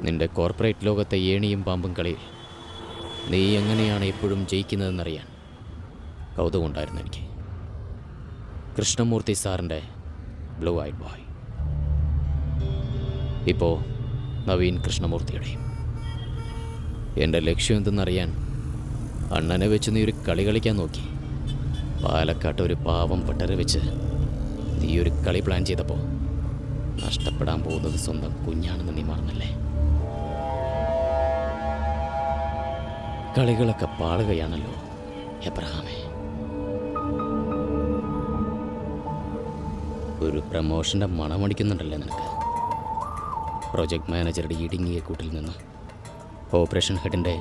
നിന്റെ കോർപ്പറേറ്റ് ലോകത്തെ ഏണിയും പാമ്പും കളിയിൽ നീ എങ്ങനെയാണ് എപ്പോഴും ജയിക്കുന്നതെന്നറിയാൻ കൗതുകമുണ്ടായിരുന്നു എനിക്ക്. കൃഷ്ണമൂർത്തി സാറിൻ്റെ ബ്ലൂ ഐഡ് ബോയ്, ഇപ്പോൾ നവീൻ കൃഷ്ണമൂർത്തിയുടെയും. എൻ്റെ ലക്ഷ്യം എന്തെന്നറിയാൻ അണ്ണനെ വെച്ച് നീ ഒരു കളി കളിക്കാൻ നോക്കി. പാലക്കാട്ട് ഒരു പാവം പട്ടരെ വെച്ച് നീ ഒരു കളി പ്ലാൻ ചെയ്തപ്പോൾ നഷ്ടപ്പെടാൻ പോകുന്നത് സ്വന്തം കുഞ്ഞാണെന്ന് നീ മറന്നല്ലേ? കളികളൊക്കെ പാളുകയാണല്ലോ എബ്രഹാമേ. ഒരു പ്രമോഷൻ്റെ മണമടിക്കുന്നുണ്ടല്ലേ നിനക്ക്? പ്രൊജക്ട് മാനേജറുടെ ഇടുങ്ങിയ കൂട്ടിൽ നിന്ന് ഓപ്പറേഷൻ ഹെഡിൻ്റെ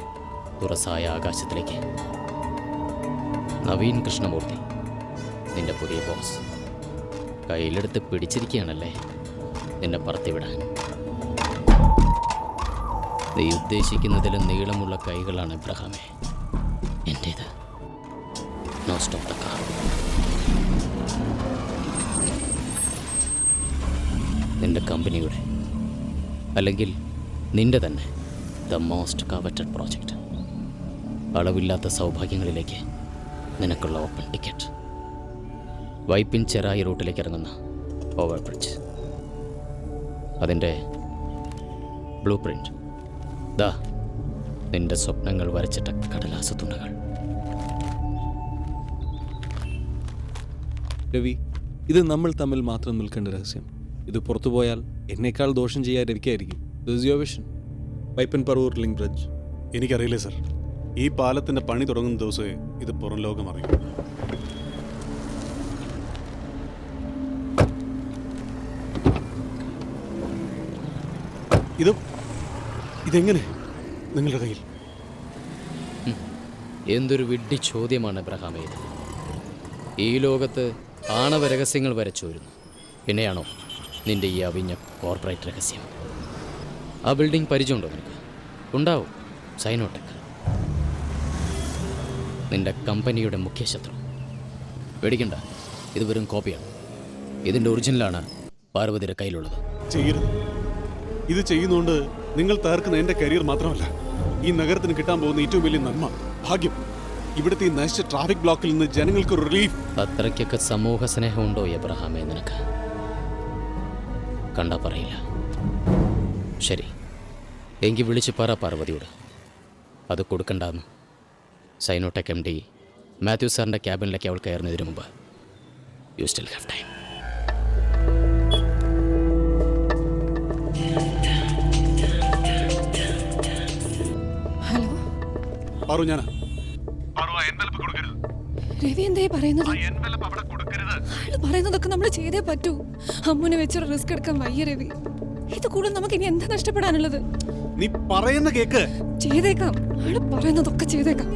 തുറസായ ആകാശത്തിലേക്ക് നവീൻ കൃഷ്ണമൂർത്തി, നിന്റെ പുതിയ ബോസ്, കയ്യിലെടുത്ത് പിടിച്ചിരിക്കുകയാണല്ലേ നിന്നെ പറത്തിവിടാൻ. നീ ഉദ്ദേശിക്കുന്നതിലും നീളമുള്ള കൈകളാണ് എബ്രഹാമേ എൻ്റേത്. No stop the car. നിന്റെ കമ്പനിയുടെ, അല്ലെങ്കിൽ നിന്റെ തന്നെ ദ മോസ്റ്റ് കവറ്റഡ് പ്രോജക്റ്റ്, അളവില്ലാത്ത സൗഭാഗ്യങ്ങളിലേക്ക് നിനക്കുള്ള ഓപ്പൺ ടിക്കറ്റ്. വൈപ്പിൻ ചെറായി റൂട്ടിലേക്ക് ഇറങ്ങുന്ന ഓവർ ബ്രിഡ്ജ്, അതിൻ്റെ ബ്ലൂ പ്രിൻ്റ്. ദാ നിന്റെ സ്വപ്നങ്ങൾ വരച്ചിട്ട കടലാസ തുണ്ടുകൾ. രവി, ഇത് നമ്മൾ തമ്മിൽ മാത്രം നിൽക്കേണ്ട രഹസ്യം. ഇത് പുറത്തു പോയാൽ എന്നേക്കാൾ ദോഷം ചെയ്യാതിരിക്കായിരിക്കും. This your vision. Vypin Paravur link bridge. എനിക്കറിയില്ലേ സർ, ഈ പാലത്തിൻ്റെ പണി തുടങ്ങുന്ന ദിവസമേ ഇത് പുറം ലോകം അറിയും. ഇതെങ്ങനെ നിങ്ങളുടെ കയ്യിൽ? എന്തൊരു വിഡ്ഢി ചോദ്യമാണ് എബ്രഹാമേ ഇത്. ഈ ലോകത്ത് ആണവ രഹസ്യങ്ങൾ വരെ ചോരുന്നു, പിന്നെയാണോ നിന്റെ ഈ അവിഞ്ഞ കോർപ്പറേറ്റ് രഹസ്യം? ആ ബിൽഡിംഗ് പരിചയമുണ്ടോ നിനക്ക്? ഉണ്ടാവും, സൈനോടെക്, നിന്റെ കമ്പനിയുടെ മുഖ്യ ശത്രു. പേടിക്കണ്ട, ഇത് വെറും കോപ്പിയാണ്. ഇതിൻ്റെ ഒറിജിനലാണ് പാർവതിയുടെ കയ്യിലുള്ളത്. ചെയ്യരുത്. ഇത് ചെയ്യുന്നതുകൊണ്ട് നിങ്ങൾ തകർക്കുന്ന എൻ്റെ കരിയർ മാത്രമല്ല, ഈ നഗരത്തിന് കിട്ടാൻ പോകുന്ന ഏറ്റവും വലിയ നന്മ, ഭാഗ്യം. ഇവിടുത്തെ ഈ നശിച്ച ട്രാഫിക് ബ്ലോക്കിൽ നിന്ന് ജനങ്ങൾക്ക് റിലീഫ്. അത്രയ്ക്കൊക്കെ സമൂഹ സ്നേഹമുണ്ടോ എബ്രഹാമേ നിനക്ക്? കണ്ടാ പറയില്ല. ശരി, എങ്കിൽ വിളിച്ച് പറ പാർവതിയോട് അത് കൊടുക്കണ്ടെന്ന്. സൈനോടെക് MD മാത്യു സാറിൻ്റെ ക്യാബിനിലേക്ക് അവൾ കയറുന്നതിന് മുമ്പ്. You still have time. Hello, ഞാനാ. രവി എന്തേ പറയുന്നത്? ആള് പറയുന്നതൊക്കെ നമ്മൾ ചെയ്തേ പറ്റൂ. അമ്മുനെ വെച്ചൊരു റിസ്ക് എടുക്കാൻ വയ്യ രവി. ഇത് കൂടെ നമുക്ക് ഇനി എന്താ നഷ്ടപ്പെടാനുള്ളത്? നീ പറയുന്ന കേക്ക്. ചെയ്തേക്കാം, ആള് പറയുന്നതൊക്കെ ചെയ്തേക്കാം.